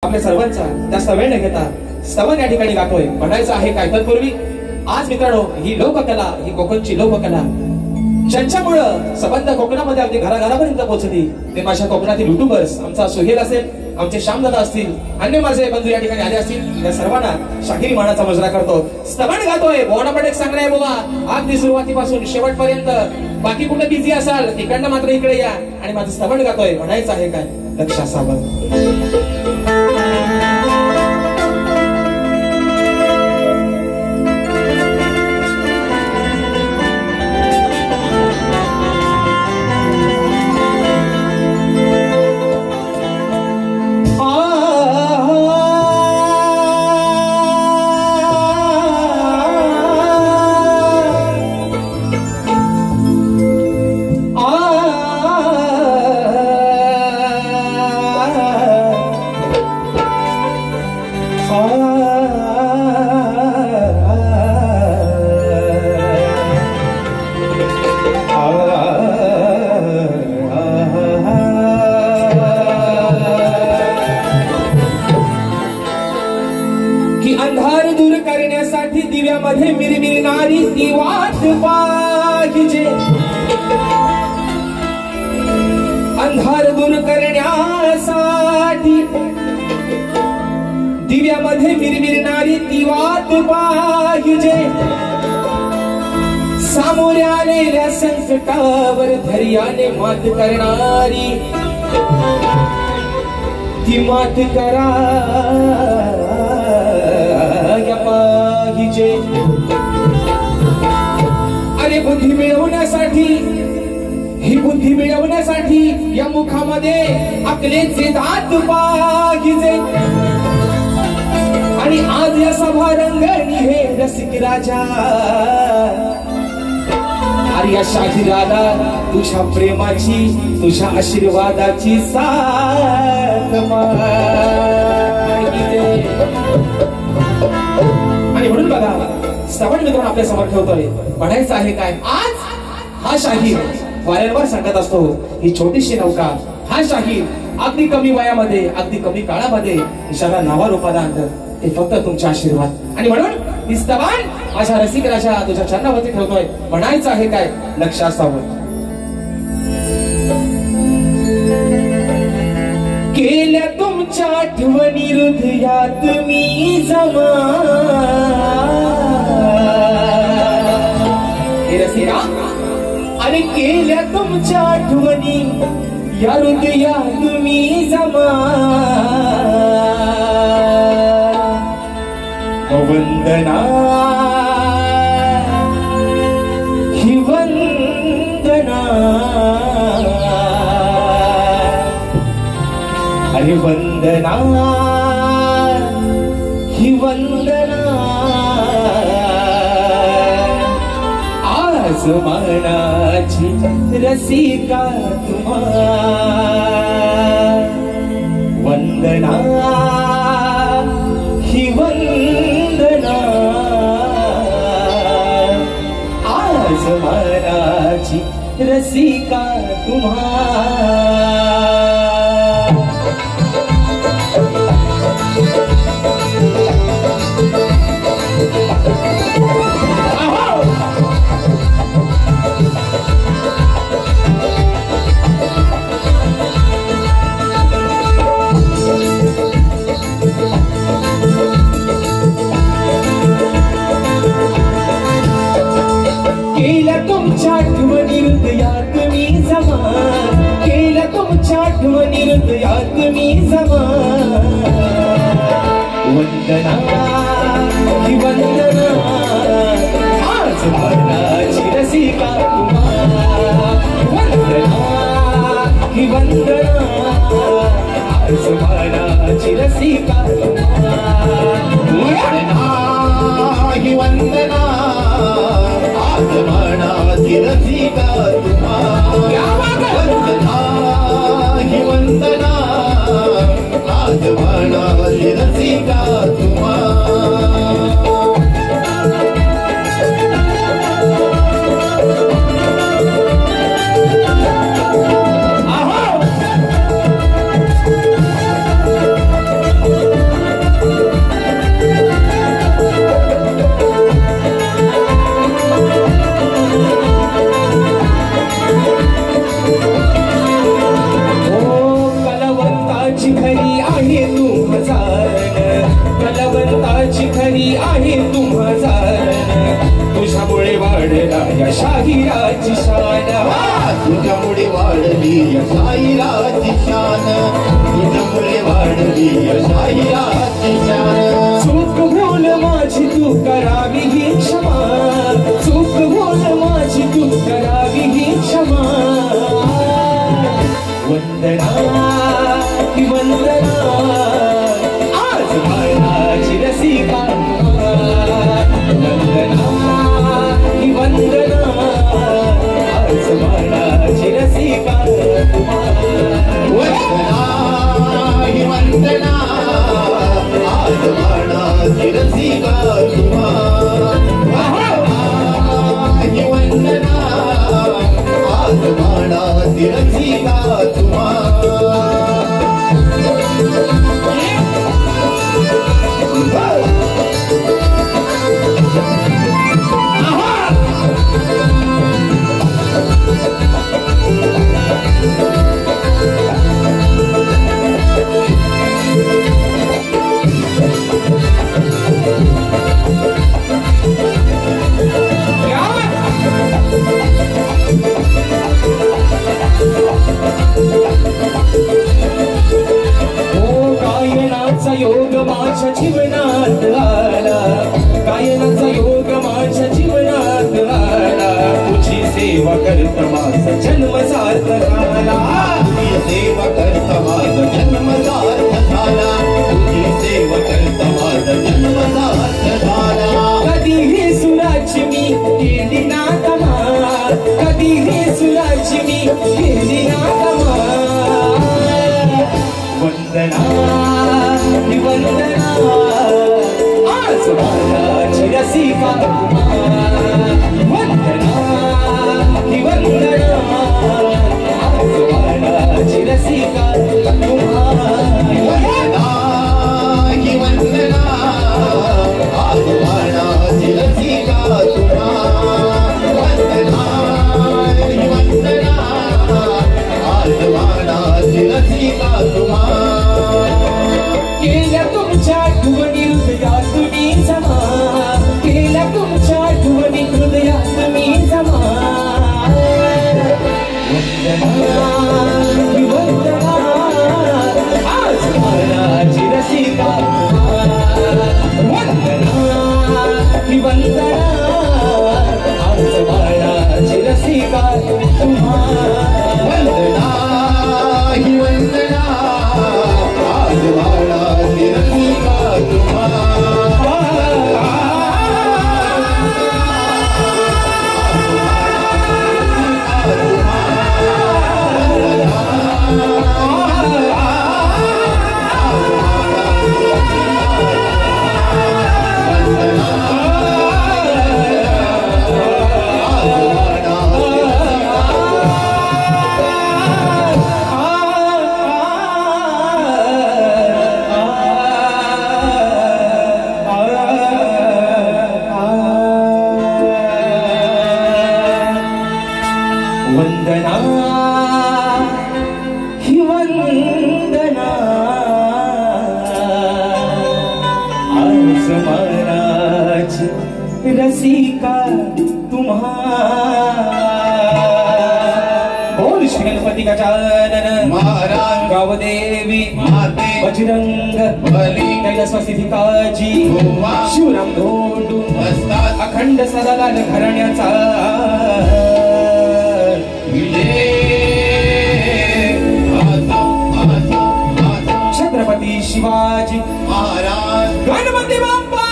आपल्या सर्वांचा जास्त वेळ न घेता स्तवन या ठिकाणी गातोय. म्हणायचं आहे काय तत्पूर्वी आज मित्रांनो ही लोककला, ही कोकणची लोककला ज्यांच्यामुळं संबंध कोकणामध्ये अगदी घराघरापर्यंत पोहोचली ते माझ्या कोकणातील युट्यूबर्स, आमचा सुहेल असेल, आमचे श्यामदादा असतील, अन्य माझे बंधू या ठिकाणी आले असतील, या सर्वांना शाहिरी मानाचा मुजरा करतो. स्तवन गातोय. बोर्डापट एक सांगणं आहे बाबा, अगदी सुरुवातीपासून शेवटपर्यंत. बाकी कुठे बिझी असाल तिकडनं मात्र इकडे या आणि माझं स्तवन गातोय. म्हणायचं आहे काय लक्ष असावं. अंधार दूर करण्यासाठी दिव्यामध्ये मिरमिरणारी ती वाट पाहिजे. अंधार दूर करण्यासाठी दिव्यामध्ये मिरमिरणारी ती वाट पाहिजे. सामोरे आलेल्या संकटावर धैर्याने मात करणारी ती मात करा पाहिजे. अरे बुद्धी मिळवण्यासाठी, ही बुद्धी मिळवण्यासाठी या मुखामध्ये अकलेचे दात पाहिजे. आणि आज या सभा रंगणी हे रसिक राजा, अरे या शाहिराला तुझ्या प्रेमाची, तुझ्या आशीर्वादाची साथ मागिते. आणि म्हणून बघा स्तवन मित्रांनो आपल्या समोर ठेवतोय. म्हणायचं आहे काय आज हा शाहीर वारंवार सांगत असतो, ही छोटीशी नौका, हा शाहीर अगदी कमी वयामध्ये, अगदी कमी काळामध्ये ज्याला नावारूपाला आणलं ते फक्त तुमचा आशीर्वाद. आणि म्हणून ही स्तवन माझ्या रसिक राजा तुझ्या चरणावरती ठेवतोय. म्हणायचं आहे काय लक्ष असावं. केल्या तुमच्या आठवणी हृदयात मी जमा. अरे केल्या तुमच्या आठवणी या हृदयात मी जमा. वंदना ही वंदना, अरे वंदना ही वंदना. आज मनाची रसिका तुम्हा वंदना ही वंदना. आज मनाची रसिका तुम्हा. केल्या तुमच्या आठवणी हृदयात मी जमा. केल्या तुमच्या आठवणी हृदयात मी जमा. वंदना ही वंदना. आज मनाची रसिका तुम्हा वंदना ही वंदना. आज मनाची रसिका तुम्हा वंदना ही वंदना. आज मनाची रसिका तुम्हा वंदना ही वंदना. आज मनाची रसिका तुम्हा. जाण कलावंताची खरी आहे तुम्हा जाण तुझ्यामुळे वाढला या शाहिराची शान तुझ्यामुळे वाढली या शाहिराची शान तुझ्यामुळे वाढली या शाहिराची शान चूक होल माझी तू करावी ही क्षमा चूक होल माझी तू करावी ही क्षमा वंदना ही वंदना आज बाळाची रसिका वंदना ही वंदना आज बाळाची रसिका वंदना ही वंदना आज बाळाची रसिका ही वंदना आज बाळाची रसिका योग माझ्या जीवनात आला गायनाचा योग माझ्या जीवनात आला तुझी सेवा करता माझा जन्म सार्थ झाला तुझी सेवा करता माझा जन्म सार्थ झाला तुझी सेवा करता माझा जन्म सार्थ झाला कधी हे सुराची मी केली ना कमाल कधी हे सुराची मी केली ना कमाल वंदना ही वंदना आज बाळाची रसिका वंदना ही वंदना आज बाळाची रसिका वंदना ही वंदना आज बाळाची रसिका वंदना ही वंदना आज बाळाची रसिका केल्या तुमच्या आठवणी हृदयात तुम्ही जमा केल्या तुमच्या आठवणी हृदयात तुम्ही जमा वंदना ही वंदना आज बाळाची रसिका वंदना ही वंदना आज बाळाची रसिका वंदना ही वंदना आज बाळाची रसिका वंदना ही वंदना आज महाराज रसिका तुम्हा बोल श्री गणपती गजानन महाराज गावदेवी माते बजरंग बली कैलासवासिकाजी गोवा शिवराम धोंडू असतात अखंड सदालाल घराण्याचा छत्रपती शिवाजी महाराज गणपती बाप्पा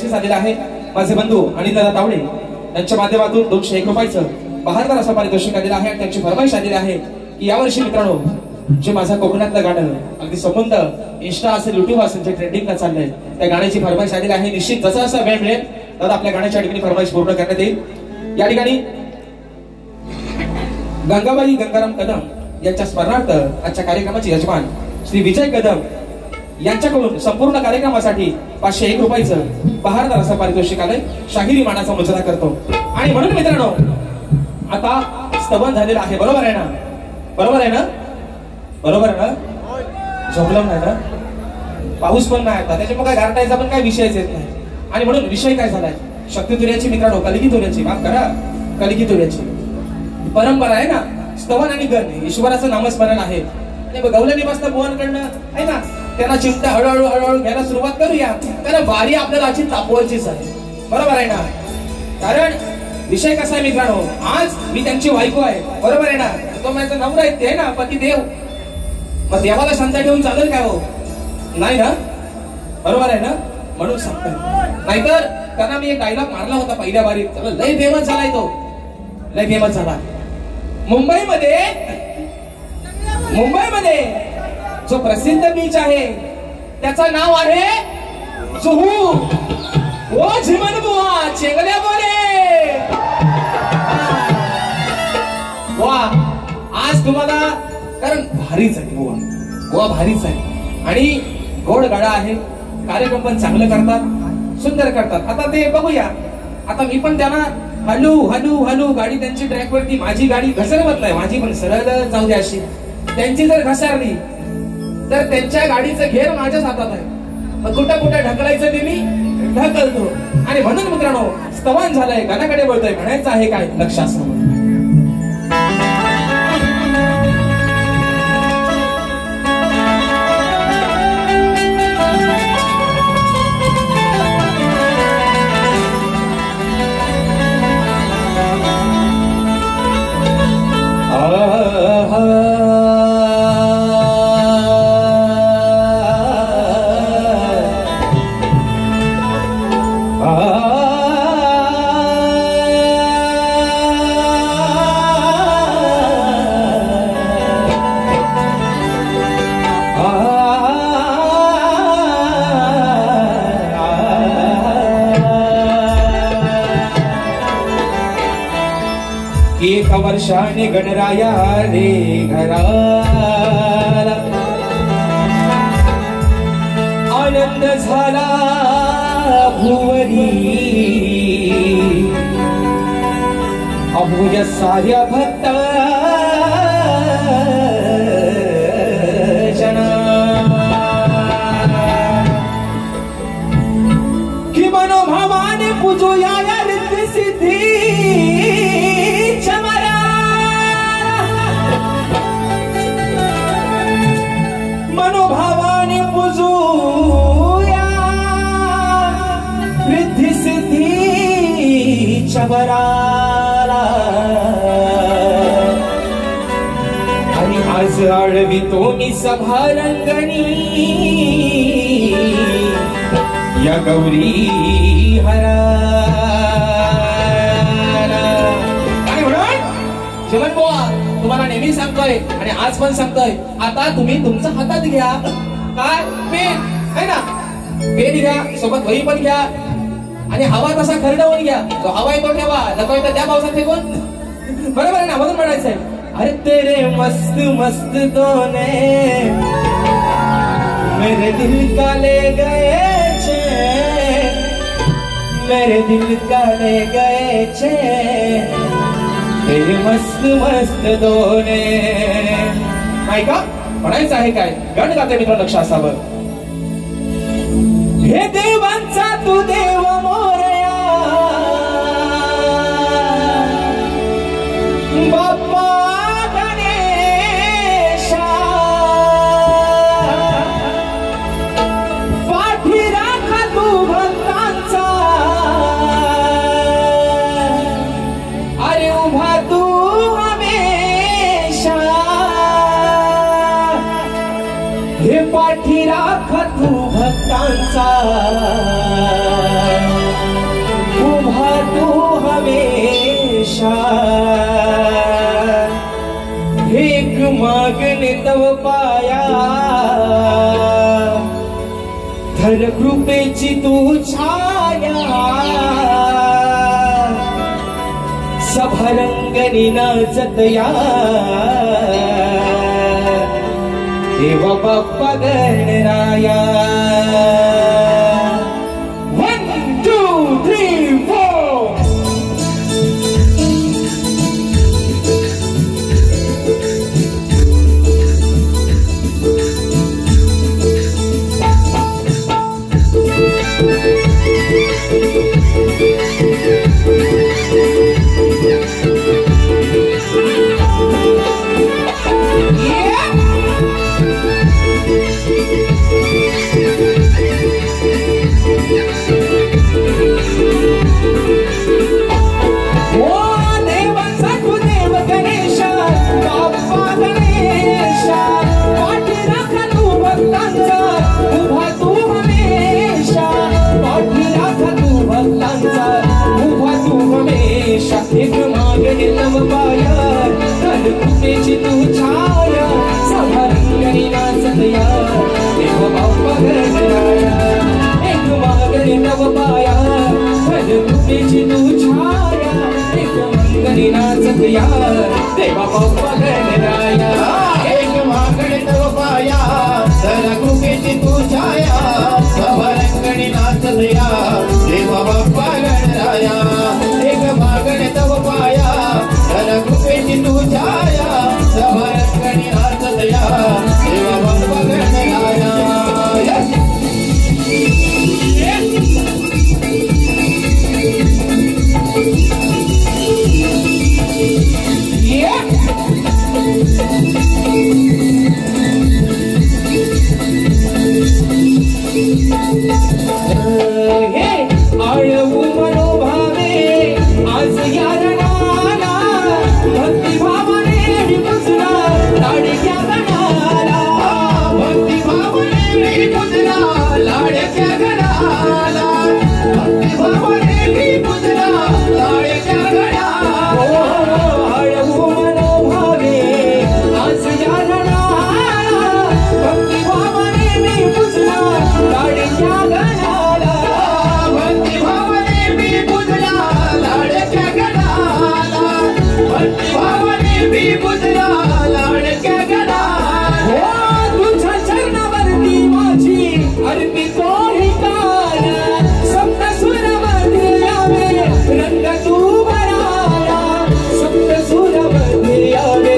बक्षीस आलेलं आहे. माझे बंधू अनिल दादा तावडे यांच्या माध्यमातून 201 रुपयाचं बहारदार असं पारितोषिक आलेलं आहे. आणि त्यांची फरमाईश आलेली आहे की यावर्षी मित्रांनो जे माझं कोकणातलं गाणं अगदी संबंध इंस्टा असेल, युट्यूब असेल, जे ट्रेंडिंगला चाललंय त्या गाण्याची फरमाईश आलेली आहे. निश्चित जसा असा वेळ मिळेल दादा आपल्या गाण्याच्या ठिकाणी फरमाईश पूर्ण करण्यात येईल. या ठिकाणी गंगाबाई गंगाराम कदम यांच्या स्मरणार्थ आजच्या कार्यक्रमाचे यजमान श्री विजय कदम यांच्याकडून संपूर्ण कार्यक्रमासाठी 501 रुपयाचं बहारदार असं पारितोषिक आलंय. शाहिरी मानाचा मुजरा करतो. आणि म्हणून मित्रांनो आता स्तवन झालेलं आहे. बरोबर आहे ना? बरोबर आहे ना? बरोबर आहे ना? झोपलं नाही ना? पाऊस पण नाही आता, त्याच्यामुळे काय गारटायचा पण काय विषयच येत नाही. आणि म्हणून विषय काय झालाय? शक्ती तुर्याची मित्रांनो, कलिकी तुर्याची, माफ करा, कलिकी तुर्याची परंपरा आहे ना. स्तवन आणि गण ईश्वराचं नामस्मरण आहे. आणि गवलनीपासून भुवनकडनं आहे ना, त्यांना चिंता हळूहळू हळूहळू घ्यायला सुरुवात करूया. कारण वारी आपल्याला अशी तापवायचीच आहे. बरोबर आहे ना? कारण विषय कसा आहे मित्रांनो, आज मी त्यांची बायको आहे. बरोबर आहे ना? तो माझा नवरा आहे, ते ना पती देव. मग देवाला शांत ठेवून चालेल काय हो? नाही ना? बरोबर आहे ना? म्हणून सांगतोय. नाहीतर त्यांना मी एक डायलॉग मारला होता पहिल्या वारीत, लय फेमस झालाय तो, लय फेमस झाला. मुंबईमध्ये जो प्रसिद्ध बीच आहे त्याचं नाव आहे जुहू. ओ झिमन बुवा चेंगल्या बोले वा. आज तुम्हाला कारण भारीच आहे बुवा, बुवा भारीच आहे. आणि गोड गाडा आहे. कार्यक्रम पण चांगलं करतात, सुंदर करतात. आता ते बघूया. आता मी पण त्यांना हलू हलू हलू गाडी त्यांची ट्रॅक वरती, माझी गाडी घसरवत नाही, माझी पण सरळ जाऊ द्या अशी. त्यांची जर घसरली तर त्यांच्या गाडीचं घेर माझ्याच हातात आहे. मग कुठं कुठं ढकलायचं ते मी ढकलतो. आणि म्हणून मित्रांनो स्तवन झालंय, गाण्याकडे बोलतोय, म्हणायचं आहे काय लक्षात समोर. एका वर्षाने गणराया रे घराला आनंद झाला भुवरी. अभूय साऱ्या भक्त जना कि मनोभावाने पूजूया रिद्धी सिद्धी मनोभावाने पूजूया रिद्धी सिद्धी चबराला. आणि आज आळवितो मी सभा रंगणी या गौरी हराला. आणि म्हणून जीवन बुवा तुम्हाला नेहमी सांगतोय आणि आज पण सांगतोय, आता तुम्ही तुमच्या हातात घ्या काय पेन आहे ना, पेन घ्या, सोबत वही पण घ्या आणि हवा तसा खरडवून घ्या. जो हवा येतो ठेवा, नको येतो त्या पावसात फेकून. बरोबर आहे ना? म्हणून म्हणायचंय अरे तेरे मस्त मस्त दोने मेरे दिल का ले गए चैन, मेरे दिल का ले गए चैन तेरे मस्त मस्त दोने. नाही का? म्हणायचं आहे काय? गण गाते मित्र, लक्ष असावं. हे देवांचा तू देव मोरया बाप्पा गणेशा, पाठी राखा तू भक्तांचा, अरे उभा तू हमेशा. हे पाठी राखा तू भक्तांचा, गणेशा एक मागणे तव पाया धर कृपेची तू छाया सभारंगणी नाचतया देव बाप्पा गणराया 1 2 3 4 एक मागणे तव पाया धर कृपेची तू छाया सभारंगणी नाचतया देव बाप्पा गणराया एक मागणे तव पाया धर कृपेची तू छाया एक मंगणी नाचतया देव बाप्पा गणराया एक मागणे तव पाया धर कृपेची तू छाया सभारंगणी नाचतया देव बाप्पा गणराया एक मागणे तव पाया धर कृपेची तू छाया सभारंगणी नाचतया देव बाप्पा गणराया आळवू मनोभावे आज यारणाला भक्ती भावाने पुजला लाडक्या गणाला भक्ती भावने पुजला लाडक्या गणाला भक्ती भावने पुजला लाडक्या गणाला आळवू मनोभावे आज यारणाला भक्ती भावाने पुजला लाडक्या गणाला भक्ती भावने पुजला लाडक्या गणाला भक्ती भावने पुजला लाडक्या गणाला तुझ्या चरणावरती माझी अर्पितो ही काल सप्त सुरामध्ये यावे रंग तू भराया सप्त सुरामध्ये यावे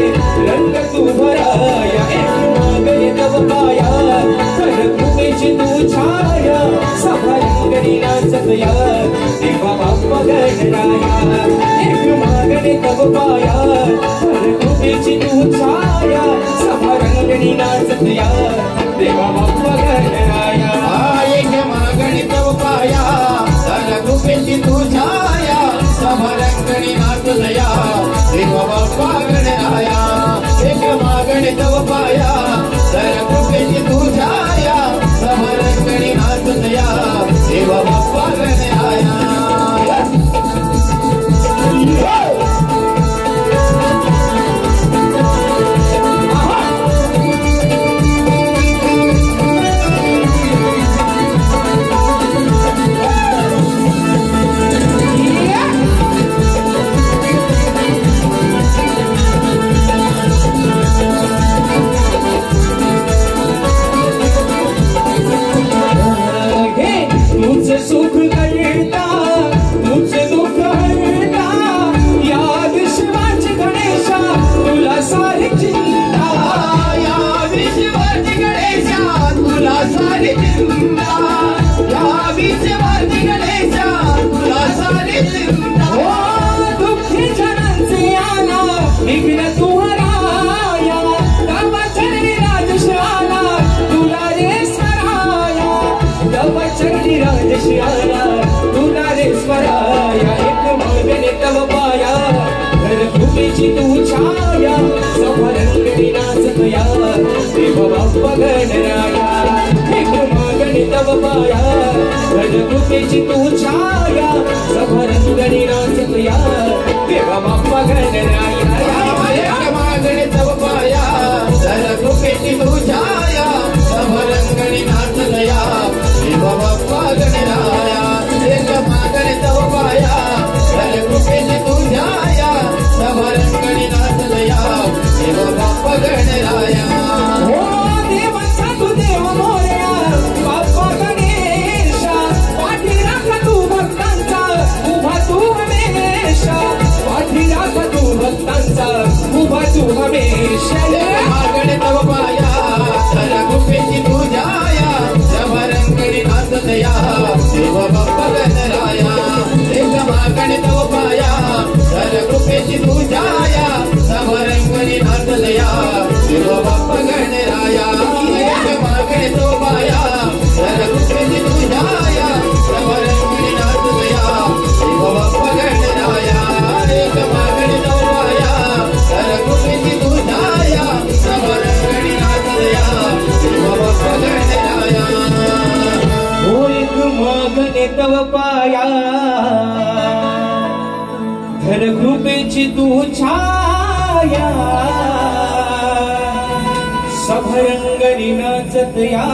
रंग तू भराया एक मागणे तव पाया धर कृपेची तू छाया सभारंगणी नाचतया देवा बाप्पा गणराया एक मागणे तव पाया धर कृपेची तू छाया सभारंगणी नाचतया देवा बाप्पा गणराया एक मागणे तव पाया धर कृपेची तू छाया सभारंगणी नाचतया देव बाप्पा गणराया एक मागणे तव पाया धर कृपेची तू छाया सभारंगणी नाचतया देव बाप्पा गणराया तुझे सुख करता तुझे दुःख हरता या विश्वाची गणेशा तुला सारी चिंता या विश्वाची गणेशा तुला सारी चिंता या विश्वाची गणेशा तुला सारी चिंता दुःखी जनांचे आला विघ्न तू हराया तव चरणी राजशाला तुला रे स्वराया तव चरणी राजशाला तुला रे स्वराया एक मागणे तव पाया धर कृपेची तू छाया सभारंगणी नाचतया देव बाप्पा गणराया एक मागणे तव पाया धर कृपेची तू छाया सभारंगणी नाचतया देव देवा बाप्पा गणराया मागणे तव पाया सरकृपेची तुझ्याया समरंगणी नाचलया देवा बाप्पा गणराया एक मागणे तव पाया सरकृपेची तुझ्याया समरंगणी नाचलया देवा बाप्पा गणराया हो देवा साधू देव मोरया बाप्पा गणेशा पाठी राख तू भक्तांचा उभा तू हमेशा पाठी राख तू भक्तांचा उभा तू हमेशा मागणे तव पाया सरकृपेची तुझ्याया समरंगणी नाचलया देवा बाप्पा गणराया एक मागणे तव पाया सरकृपेची तुझ्याया समरंगणी नाचलया देवा बाप्पा गणराया एक मागणे तव पाया सरकृपेची तुझ्याया समरंगणी नाचलया देवा बाप्पा गणराया एक मागणे तव पाया सरकृपेची तुझ्याया समरंगणी नाचलया देवा बाप्पा गणराया हो एक मागणे तव पाया धर कृपेची तू छाया सभरंगणी नाचतया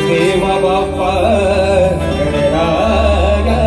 देवा बाप्पा गणराया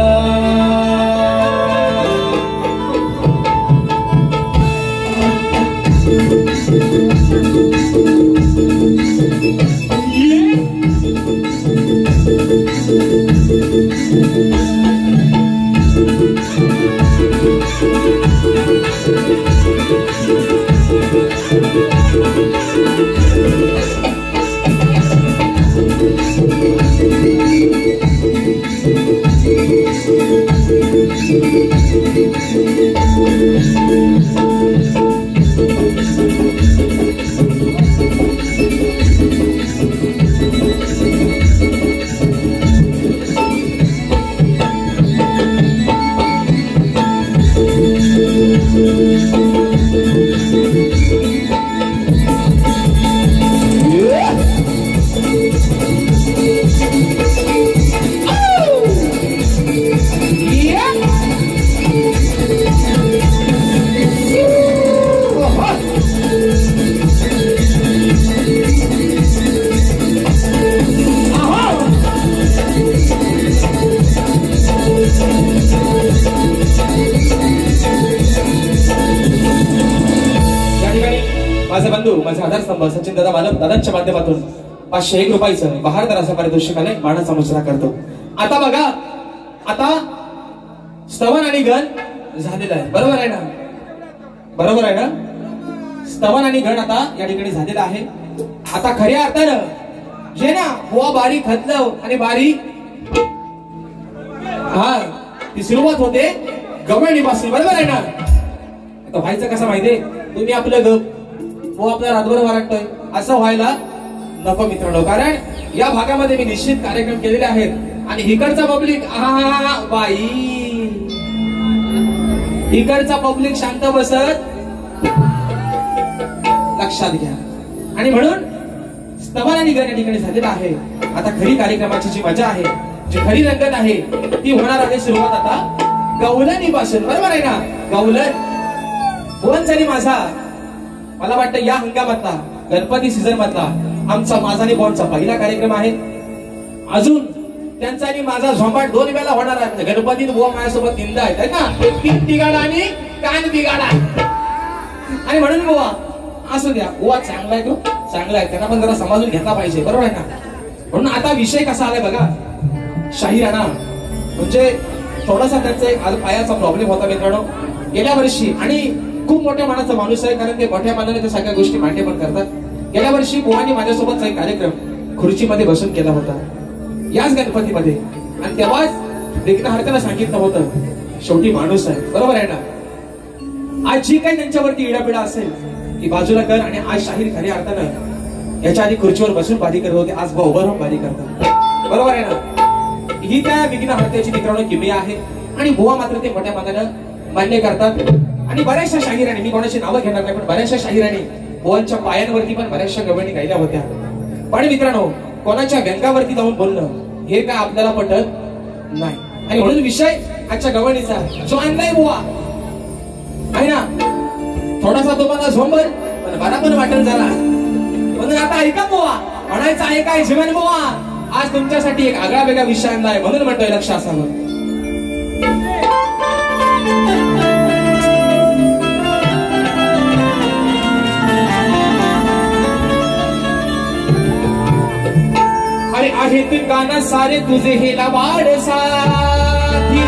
माझे बंधू माझे आधारस्तंभ सचिन दादा मालक दादांच्या माध्यमातून 501 रुपयाचं बहारदार असा पारितोषिकाने मानाचा मुजरा करतो. आता बघा, आता स्तवन आणि गण झालेला आहे, बरोबर आहे ना? बरोबर आहे ना? स्तवन आणि गण आता या ठिकाणी झालेला आहे. आता खऱ्या अर्थानं जे ना बुवा बारी खतलं आणि बारी हा ती सुरुवात होते गवळणीपासून, बरोबर आहे ना? आता व्हायचं कसं माहितीये, तुम्ही आपलं गप वो आपला रातभर वाटतोय असं व्हायला नको मित्रांनो. कारण या भागामध्ये मी निश्चित कार्यक्रम केलेले आहेत आणि इकडचा पब्लिक बाई, इकडचा पब्लिक शांत बसत, लक्षात घ्या. आणि म्हणून स्तवन आणि गण या ठिकाणी झालेला आहे. आता खरी कार्यक्रमाची जी मजा आहे, जी खरी रंगत आहे ती होणार आहे सुरुवात आता गवलनीपासून, बरोबर आहे ना? गवलन बोन झाली माझा, मला वाटतं या हंगामातला गणपती सीझन मधला आमचा माझा आणि बॉन्डचा पहिला कार्यक्रम आहे. अजून त्यांचा आणि माझा झोंबाट 2 वेळा होणार आहे. गणपती बुवा माझ्यासोबत निंदा आहेत ना, पीठ बिघाडा आणि कान बिघाडा. आणि म्हणून बुवा असू द्या, बुवा चांगला आहे, तो चांगला आहे, त्यांना पण जरा समजून घेतला पाहिजे, बरोबर आहे ना? म्हणून आता विषय कसा आलाय बघा, शाही राणा म्हणजे थोडासा त्यांचा एक पायाचा प्रॉब्लेम होता मित्रांनो गेल्या वर्षी. आणि खूप मोठ्या मनाचा माणूस आहे, कारण ते मोठ्या मनाने त्या सगळ्या गोष्टी मांडे पण करतात. गेल्या वर्षी बुवानी माझ्यासोबत एक कार्यक्रम खुर्चीमध्ये बसून केला होता याच गणपतीमध्ये. आणि तेव्हाच विघ्नहर्त्याला सांगितलं होतं, शेवटी माणूस आहे, बरोबर आहे ना? आज जी काही त्यांच्यावरती इडापिडा असेल ती बाजूला कर. आणि आज शाहीर खऱ्या अर्थानं याच्या आधी खुर्चीवर बसून बारी करत होते, आज उभं राहून बारी करतात, बरोबर आहे ना? ही त्या विघ्नहर्त्याची मित्रांनो किमया आहे. आणि बुवा मात्र ते मोठ्या मनानं मान्य करतात. आणि बऱ्याचशा शाहिरांनी, मी कोणाची नावं घेणार नाही, पण बऱ्याचशा शाहिरांनी बुवांच्या पायांवरती पण बऱ्याचशा गवळणी गायल्या होत्या. पण मित्रांनो, कोणाच्या व्यंगावरती जाऊन बोलणं हे काय आपल्याला पटत नाही. आणि म्हणून विषय आजच्या गवणीचा जो आणलाय बुवा आहे ना, थोडासा तुम्हाला झोंबर पण बरा पण वाटेल जरा. म्हणून आता ऐका बुवा, म्हणायचं आहे काय जीवन बुवा, आज तुमच्यासाठी एक आगळा वेगळा विषय आणलाय, म्हणून म्हणतोय लक्ष असावं. अरे आहेत काना सारे तुझे हे लबाड साथी.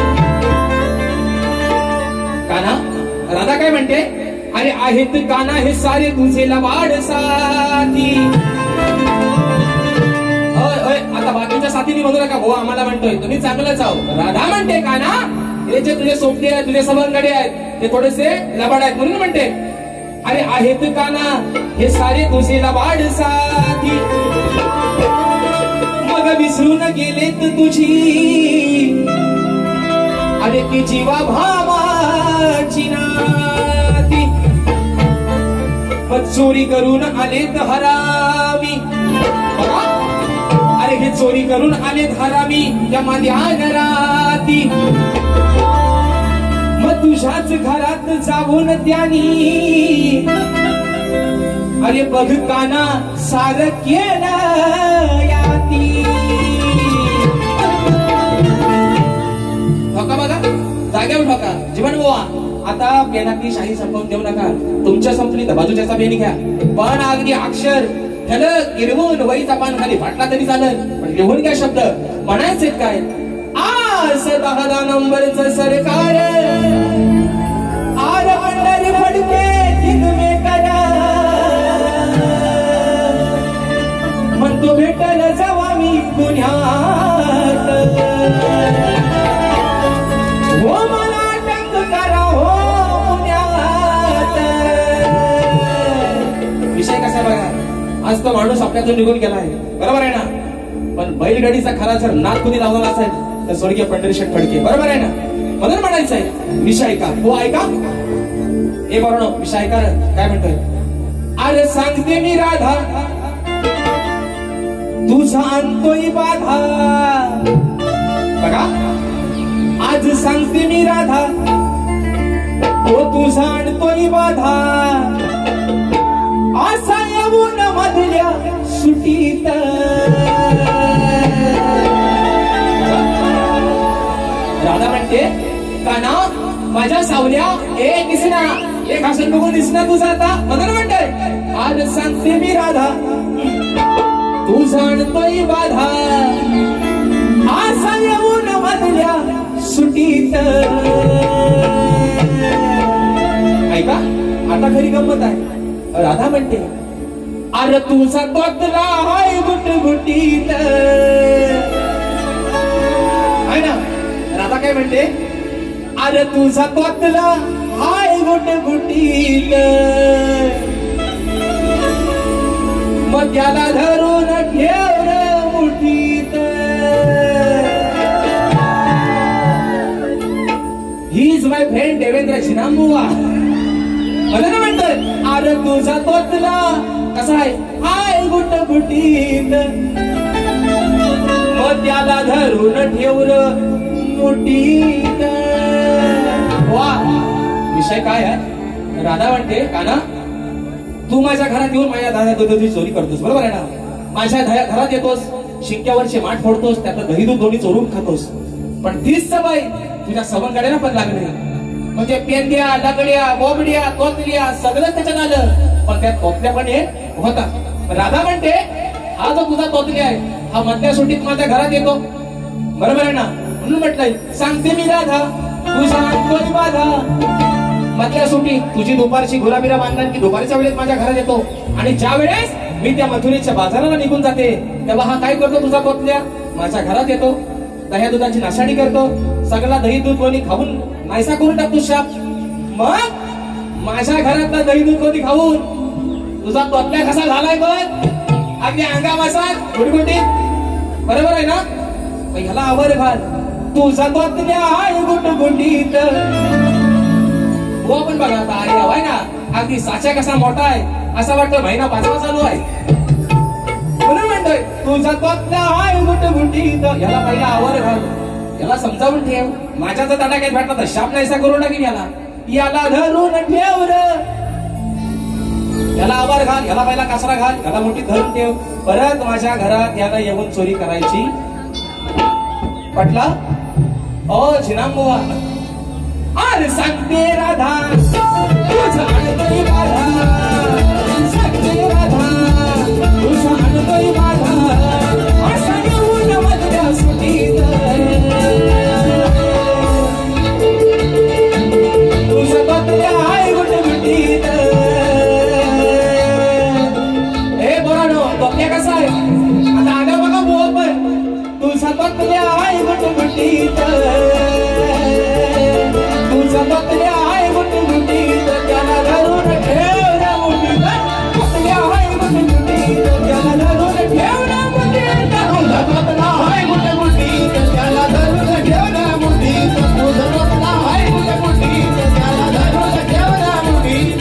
काना, राधा काय म्हणते, अरे आहेत काना हे सारे तुझे लबाड साथी. आता बाकीच्या साथीनी म्हणू नका हो, आम्हाला म्हणतोय तुम्ही चांगलंच आहो. राधा म्हणते काना, हे जे तुझे सोबते आहेत, तुझे सवंगडे आहेत, ते थोडेसे लबाड आहेत म्हणून म्हणते. अरे आहेत काना हे सारे तुझे लबाड साथी, मग विसरून गेलेत तुझी अरे ती जीवा भावाची नाती. मग चोरी करून आलेत हरामी, अरे हे चोरी करून आलेत हरामी या ध्यान राती. मग तुझ्याच घरात जाऊन त्यांनी अरे बघ काना सार केलं याती. ठोका बघा, जाग्यावर ठोका. जीवन बुवा, आता पेनातली शाही संपवून देऊ नका. तुमच्या संपली तर बाजूच्या पेन घ्या, पण अगदी अक्षर ठळक गिरवून वहीचा पान खाली फाटला तरी चालेल, पण लिहून घ्या शब्द. म्हणायचे काय, आज 10 नंबरचं सरकार आर पंढरी फडके तिनमे करा. म्हणतो भेटल जावा मी पुण्यात, हो मला टंक करा हो पुण्यात. विषय कसा बघा, आज तो माणूस आपल्यातून निघून गेलाय, बरोबर आहे ना, पण बैलगाडीचा खरा जर नाक कुणी लावला असेल तर स्वर्गीय पंढरीशेठ फडके, बरोबर आहे ना. म्हणून म्हणायचंय विषय ऐका, हो ऐका. हे बरोबर विषय ऐका काय म्हणतोय. अरे सांगते मी राधा तुझा आणतोय बाधा. बघा, आज सांगते मी राधा तो तुझा आणतोय बाधा. असा येऊन मधल्या सुटीत राधा म्हणते काना माझ्या सावल्या एक दिसना, एक हसून बघून दिसना तुझा आता. म्हणून म्हणते आज सांगते मी राधा तू जाणतोय बाधा. असा येऊन मधल्या सुटीत. ऐका, आता खरी गंमत आहे. राधा म्हणते अरे तुझा तोतला हाय गुटगुटीत. आहे ना, राधा काय म्हणते, अरे तुझा तोतला हाय गुटगुटीत. मग त्याला धरून ठेव मुठीत. He is my friend Devendra Chinambuva. मला ना म्हणतात अरे तुझा तोतला कसा आहे हाय गुटगुटीत. मग त्याला धरून ठेवलं मुठीत. वा, विषय काय आहे. राधा म्हणते काना तू माझ्या घरात येऊन माझ्या दह्या दुधाची चोरी करतोस, बरोबर आहे ना. माझ्या घरात येतोस, शिंक्यावरचे माठ फोडतोस, त्यातलं दही दूध दोन्ही चोरून खातोस. पण तीच सवय तुझ्या सवंगड्याला पण लागली. म्हणजे पेंद्या, लगड्या, बोबड्या, तोतल्या सगळं त्याच्यात आलं, पण त्या तोतल्या पण हे होता. राधा म्हणते हा जो तुझा तोतल्या आहे हा मधल्या सुट्टीत माझ्या घरात येतो, बरोबर आहे ना. म्हणून म्हटलंय सांगते मी राधा तुझा आणतोय बाधा. मधल्या सुट्टी तुझी दुपारची गुलाबीरा बांधणार की दुपारच्या वेळेत माझ्या घरात येतो. आणि ज्या वेळेस मी त्या मथुरेच्या बाजाराला निघून जाते तेव्हा हा काय करतो तुझा तोतल्या माझ्या घरात येतो, दह्या दुधाची नाशाडी करतो, सगळा दही दूध कोणी खाऊन नाहीसा करून टाकतो शाप. मग माझ्या घरातला दही दूध कोणी खाऊन तुझा तोतल्या कसा झालाय बघ, अगदी अंगा मासात गुटगुटीत, बरोबर आहे ना. ह्याला आवर घाल तुझा तोतल्या हाय गुटगुटीत. हो पण बघा आता अरे हवाय ना, अगदी साचा कसा मोठा आहे असं वाटतं महिना 5वा चालू आहे. म्हणून म्हणतोय तुझा तोतल्या हाय गुटगुटीत. ह्याला पहिला आवर घाल. याला समजावून ठेव. माझ्या जर दादा काही भेटला तर शाप नाहीसा करून टाकीन याला. याला धरून ठेव र. याला आभार घाल, याला पहिला कासरा घाल, याला मोठी धरून ठेव. परत माझ्या घरात याला येऊन चोरी करायची. पटला? ओ झिनांबुवा, अरे सांगते राधा तुझं आणतोय बाधा. सांगते राधा तुझं आणतोय बाधा. असं येऊन मधल्या सुटीत तुझं बदल्या आहे गुटगुटीत. ए बोरानो, बघ्या कसा आहे आता आगा बघा बोल पण. तुझा बदल्या आहे गुटगुटीत. तुझा बदल्या आहे गुटगुटीत. त्याला धरून ठेव ना मुठीत. बदल्या आहे गुटगुटीत. त्याला धरून ठेव ना मुठीत. तुझा बदला आहे गुटगुटीत. त्याला धरून ठेव ना मुठीत. तुझा बदला आहे गुटगुटीत. त्याला धरून ठेव ना मुठीत.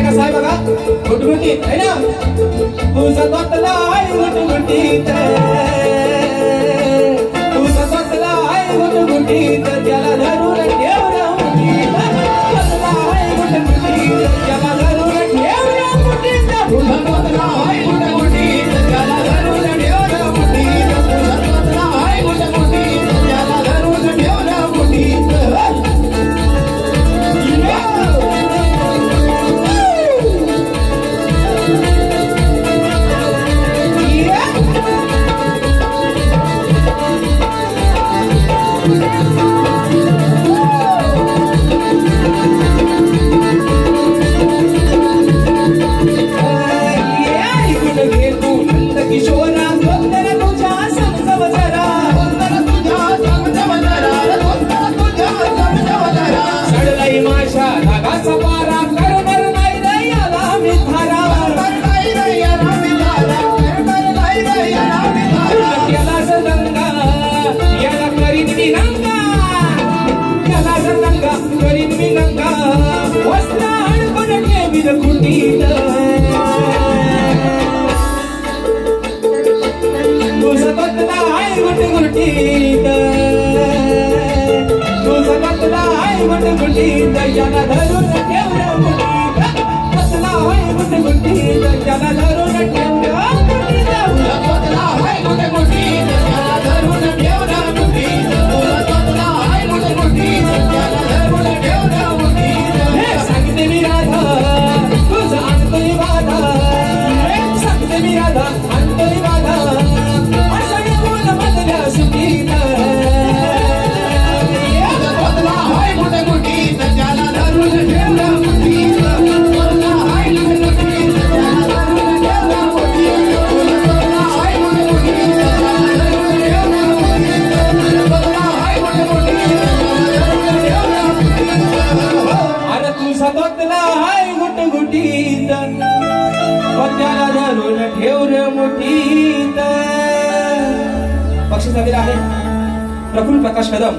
कसा आहे बघा, गुटगुटीत आहे ना. तुझा बदला आहे गुटगुटीत. तुझा बदला आहे गुटगुटीत. त्याला धरून ठेव ना मुठीत. बदला आहे गुटगुटीत. त्याला धरून ठेव ना मुठीत. तुझा बदला आहे गुटगुटीत. त्याला धरून ठेव ना मुठीत. तुझा बदला आहे गुटगुटीत. त्याला धरून ठेव ना मुठीत. किशोरा सुंदर तुझ्या समजव जरा. चढलाई माझ्या धागाचा पारा. करणार नाही दयाला मी धारा. याला जंगा याला करीन मी नंगा. याला जंगा करीन मी नंगा. वस्त्र अडकून ठेवीन कुटीत. तुझा बदला आहे गुटगुटीत. तुझा बदला आहे गुटगुटीत. याला धरून ठेव ना मुठीत. बदला आहे गुटगुटीत. याला धरून ठेव ना मुठीत. तुझा बदला आहे गुटगुटीत. त्याला धरून ठेव ना मुठीत. तुझा बदला आहे गुटगुटीत. त्याला धरून ठेव ना मुठीत. सांगते मी राधा तुझं आणतोय बाधा. सांगते मी राधा आणतोय बाधा. गुटगुटीत. पत्याला धरून ठेव रे मुठीत. बक्षीस दिलेलं आहे प्रफुल्ल प्रकाश कदम,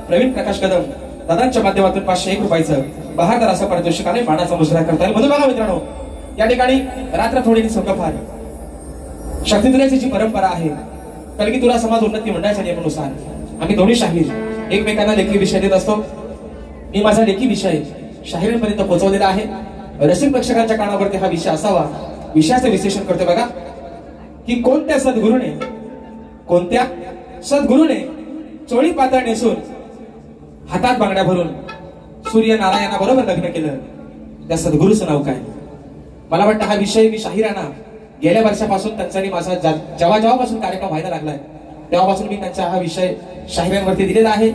प्रवीण प्रकाश कदम दादांच्या माध्यमातून 501 रुपयाचं बहादर असं पारितोषिकाने मानाचा मुजरा करता येईल. म्हणून बघा मित्रांनो, या ठिकाणी रात्र थोडी सोंगफार शक्ती तुल्याची जी परंपरा आहे, कलगी तुला समाज उन्नती मंडळाच्या नियमानुसार आम्ही दोन्ही शाहीर एकमेकांना लेखी विषय देत असतो. मी माझा लेखी विषय शाहिरांपर्यंत पोहोचवलेला आहे. रसिक प्रेक्षकांच्या कानावरती हा विषय असावा, विषयाचं विश्लेषण करतोय बघा की कोणत्या सद्गुरूने चोळी पातळ नेसून हातात बांगड्या भरून सूर्यनारायणा बरोबर लग्न केलं त्या सद्गुरूचं नाव काय? मला वाटतं हा विषय मी शाहिरांना गेल्या वर्षापासून त्यांचा आणि माझा जेव्हापासून कार्यक्रम व्हायला लागलाय तेव्हापासून मी त्यांचा हा विषय शाहिरांवरती दिलेला आहे.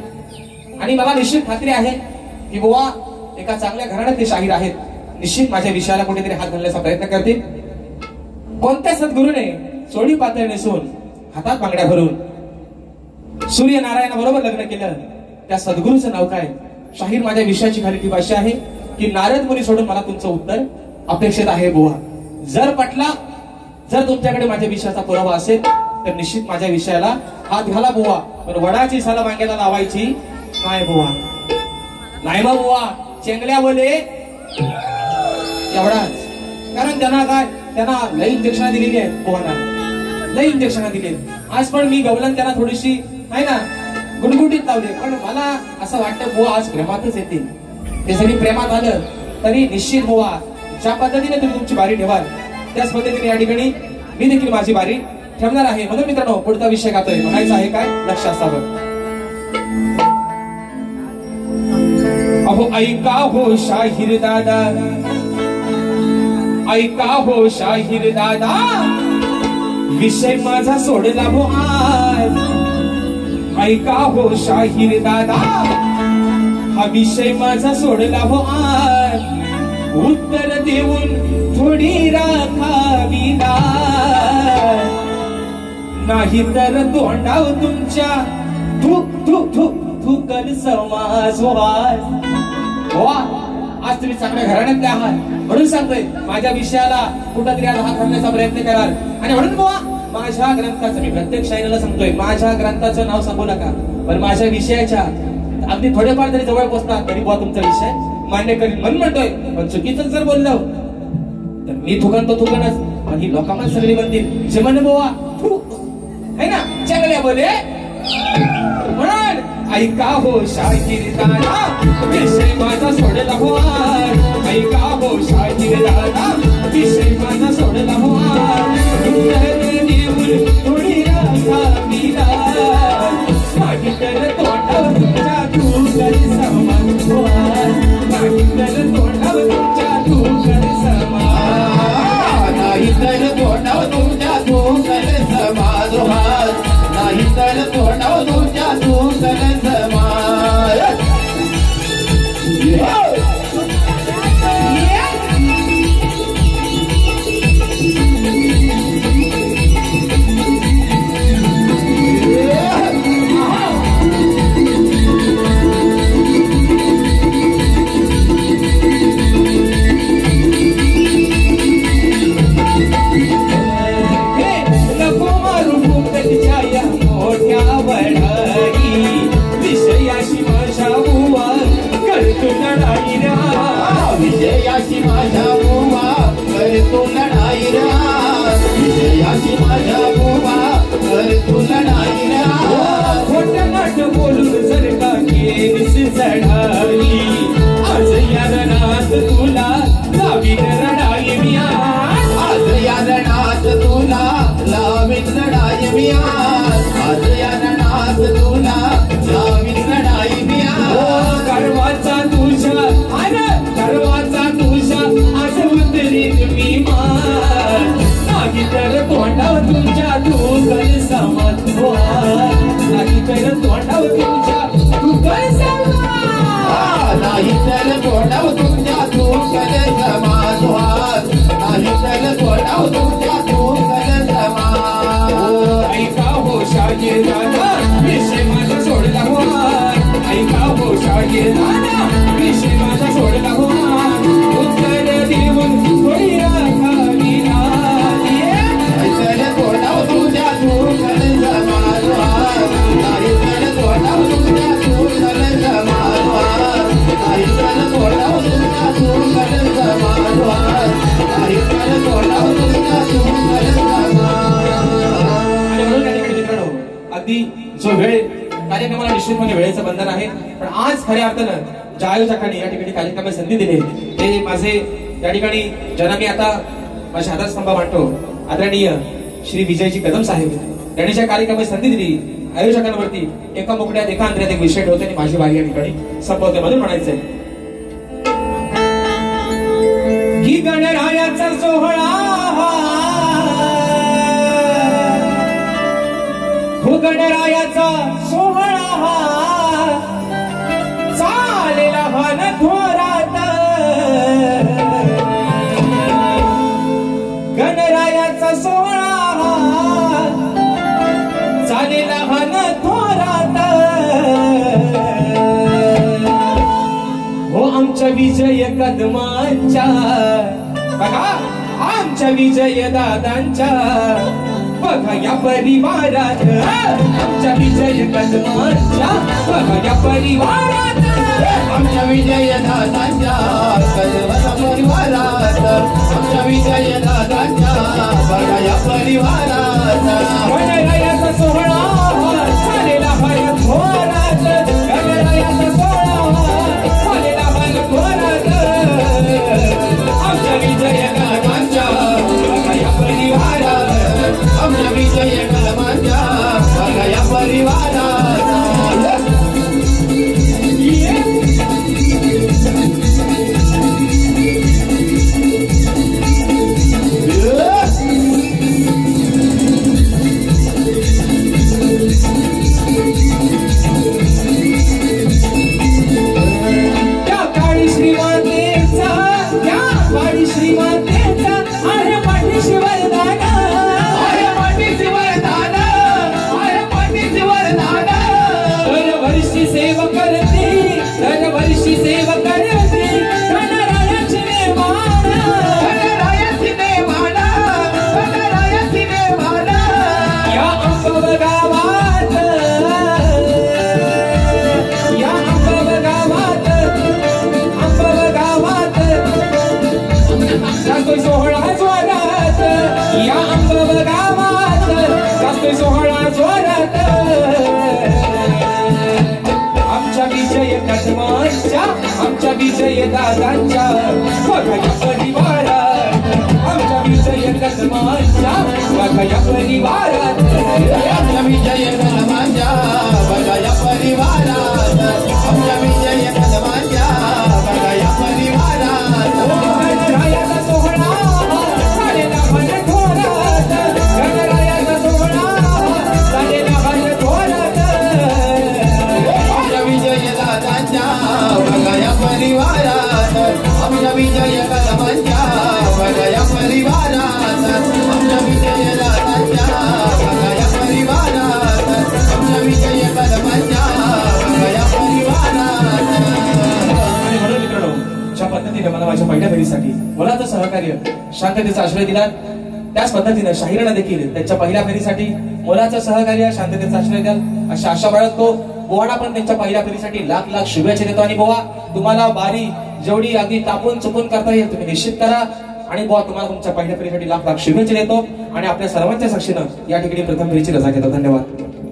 आणि मला निश्चित खात्री आहे की बुवा एका चांगल्या घराण्यातले शाहीर आहेत, निश्चित माझ्या विषयाला कुठेतरी हात घालण्याचा प्रयत्न करतील. कोणत्या सद्गुरूने चोळी पातळ नेसून हातात बांगड्या भरून सूर्यनारायणा बरोबर लग्न केलं त्या सद्गुरूचं नाव काय? शाहीर माझ्या विषयाची खाली ती भाषा आहे की नारद मुनी सोडून मला तुमचं उत्तर अपेक्षित आहे बुवा. जर पटला, जर तुमच्याकडे माझ्या विषयाचा पुरावा असेल तर निश्चित माझ्या विषयाला हात घाला बुवा. पण वडाची साला वांग्याला लावायची नाही बुवा. नाही मग बुवा, चेंगल्या बोले एवढाच. कारण त्यांना लई इंजेक्शन दिलेली आहेत बुवाना, लई इंजेक्शन दिली. आज पण मी गवलन त्यांना थोडीशी आहे ना गुणगुटीत लावले. पण मला असं वाटतं बुवा आज प्रेमातच येतील. ते जरी प्रेमात आलं तरी निश्चित बुवा ज्या पद्धतीने तुम्ही तुमची बारी ठेवाल त्याच पद्धतीने या ठिकाणी मी देखील माझी बारी ठेवणार आहे. म्हणून मित्रांनो पुढचा विषय गातोय, म्हणायचं आहे काय लक्ष असावं. अहो ऐका हो शाहीर दादा, ऐका हो शाहीर दादा, विषय माझा सोडला हो आज. ऐका हो शाहीर दादा, हा विषय माझा सोडला हो आज. उत्तर देऊन थोडी राखावी नाही तर तोंडाव तुमच्या थुक थुक थुक थुकल समाज. आज तुम्ही चांगल्या घराण्यातले आहात म्हणून सांगतोय माझ्या विषयाला कुठंतरी आज हात घालण्याचा प्रयत्न कराल. आणि म्हणून बुवा माझ्या ग्रंथाचं, मी प्रत्येक शाहिराला सांगतोय माझ्या ग्रंथाचं नाव सांगू नका, पण माझ्या विषयाच्या अगदी थोडेफार जरी जवळ पोहोचणार तरी बुवा तुमचा विषय मान्य करीन म्हणून म्हणतोय. पण चुकीचं जर बोललो तर मी थुकन तो थुकनच, पण ही लोकांना सगळी बनतील जे म्हणे बुवा थू है ना चांगल्या बोले. म्हणून ऐका हो शाहीर दादा, विषय माझा सोडला हो आज. ऐका हो शाहीर दादा, विषय माझा सोडला हो आज. थोडी राखावी नाही तर तोंडावर तुमच्या थुकल समाज. नाही तर तोंडावर तुमच्या थुकल समाज. नाही तर तोंडावर तुमच्या थुकल समाज. नाही तर तोंडावर तुमच्या थुकल समाज. विजयाची माझ्या बुवा कर तू लढाई रा. विजयाची माझ्या बुवा कर तू लढाई रा. खोटं नाट बोलून जर का केलीस चढाई, आज या रणात तुला लावीन रडाई मी. आज या रणात तुला लावीन लढाई मी. आज या रणात तुला लावीन लढाई मी. गर्वाचा तुझ्या अरे गर्वाचा तुझ्या आज उतरीन मी मार. नाही तर तोंडावर तुमच्या थुकल समाज. नाही तर तोंडावर तुमच्या थुकल समाज. नाही तर तोंडावर तुमच्या थुकल समाज. नाही तर तोंडावर तुमच्या थुकल समाज. ऐका हो शाहीर दादा, विषय माझा सोडला हो. ऐका हो शाहीर दादा, विषय माझा सोडला हो. उत्तर देऊन थोडी राखावी नाही. तर तोंडावर तुमच्या थुकल समाज. नाही तर तोंडावर तुमच्या थुकल समाज. नाही तर तोंडावर तुमच्या थुकल समाज. नाही तर तोंडावर तुमच्या थुकल समाज. आणि म्हणून या ठिकाणी मित्रांनो अगदी जो वेळ कार्यक्रमाला निश्चितपणे वेळेचं बंधन आहे, पण आज खऱ्या अर्थानं ज्या आयोजकांनी या ठिकाणी कार्यक्रमाला संधी दिली ते माझे या ठिकाणी ज्यांना मी आता माझ्या हातात स्तंभ मांडतो आदरणीय श्री विजयजी कदम साहेब यांनी ज्या कार्यक्रमाला संधी दिली आयोजकांवरती एका मुकड्यात एका अंतर्यात एक विषय ठेवतो आणि माझी वारी या ठिकाणी संपवते म्हणून म्हणायचंय. ही गणरायाचा सोहळा हो गणरायाचा सोहळा चालेला भान थोरात गणरायाचा सोहळा चालेला भान थोरात हो आमच्या विजय कदमांच्या बघा आमच्या विजय दादांच्या बघा या परिवारात आमच्या विजय कदमांच्या बघा या परिवारात आमच्या विजय दादांच्या कदमाच्या परिवारात आमच्या विजय दादांच्या बघा या परिवारात गणरायाचा सोहळा झालेला भान थोरात गणरायाचा सोहळा झालेला भान थोरात आमच्या विजय कदमांच्या बघा या परिवारात आमच्या विजय कदमांच्या बघा या परिवारात आमच्या विजय दादांच्या बघा या परिवारात आमच्या विजय कदमांच्या बघा या परिवारात आमच्या विजय कदमांच्या बघा या परिवारात आमच्या विजय कदमांच्या बघा या परिवारात गणरायाचा सोहळा झालेला भान थोरात गणरायाचा सोहळा झालेला भान थोरात आमच्या विजय दादांच्या बघा या परिवारात आमच्या विजय कदमांच्या बघा या परिवारात आमच्या विजय दादांच्या बघा या परिवारात आमच्या विजय कदमांच्या बघा या परिवारात आणि म्हणून मित्रांनो ज्या पद्धतीने मला माझ्या पहिल्या फेरीसाठी मुलाचं सहकार्य शांततेचा आश्रय दिला त्याच पद्धतीने शाहीरानं देखील त्यांच्या पहिल्या फेरीसाठी मुलाचं सहकार्य शांततेचा आश्रय द्याल अशा आशा बाळगतो बोवाडा पण त्यांच्या पहिल्या फेरीसाठी लाख लाख शुभेच्छा देतो आणि बोवा तुम्हाला बारी जेवढी अगदी तापून चुकून करता येईल तुम्ही निश्चित करा आणि बोवा तुम्हाला तुमच्या पहिल्या फेरीसाठी लाख लाख शुभेच्छा देतो आणि आपल्या सर्वांच्या साक्षीनं या ठिकाणी प्रथम फेरीची रजा घेतो धन्यवाद.